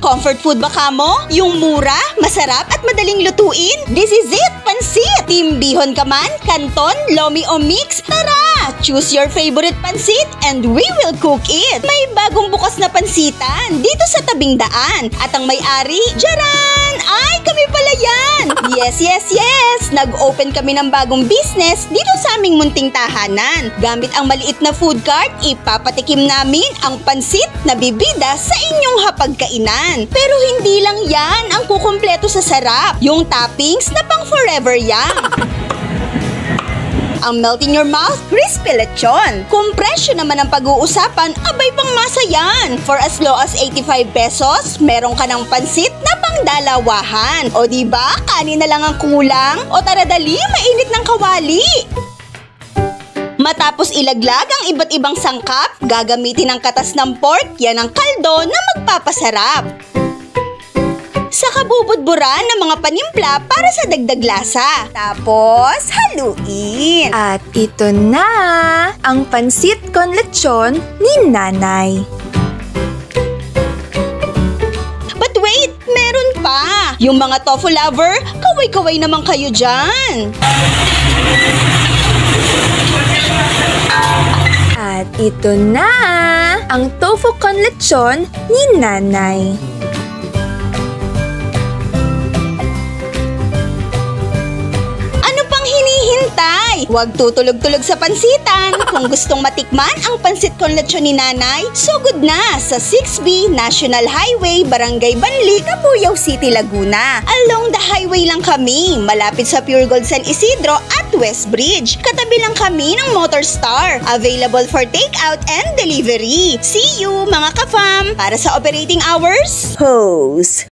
Comfort food ba kamo? Yung mura, masarap at madaling lutuin? This is it, pansit! Team bihon ka man, canton, lomi o mix? Tara! Choose your favorite pansit and we will cook it! May bagong bukas na pansitan dito sa tabing daan. At ang may-ari, Jaran! Ay, kami pala yan! Yes! Nag-open kami ng bagong business dito sa aming munting tahanan. Gamit ang maliit na food cart, ipapatikim namin ang pansit na bibida sa inyong hapagkainan. Pero hindi lang yan ang kukumpleto sa sarap. Yung toppings na pang forever yan. Ang melt in your mouth, crispy lechon. Kung presyo naman ang pag-uusapan, abay pang masa yan. For as low as 85 pesos, meron ka ng pansit na pangdalawahan. O diba, kanin na lang ang kulang? O tara dali, mainit ng kawali. Matapos ilaglag ang iba't ibang sangkap, gagamitin ang katas ng pork, yan ang kaldo na magpapasarap. Saka bubudburan ng mga panimpla para sa dagdag lasa. Tapos, haluin. At ito na ang pansit con lechon ni Nanay. But wait, meron pa. Yung mga tofu lover, kaway-kaway naman kayo dyan. At ito na ang tofu con lechon ni Nanay. Huwag tutulog-tulog sa pansitan. Kung gustong matikman ang pansit con lechon ni Nanay, sugod na sa 6B National Highway, Barangay Banli, Cabuyao City, Laguna. Along the highway lang kami, malapit sa Pure Gold San Isidro at West Bridge. Katabi lang kami ng Motor Star. Available for takeout and delivery. See you mga ka-fam! Para sa operating hours, Hose!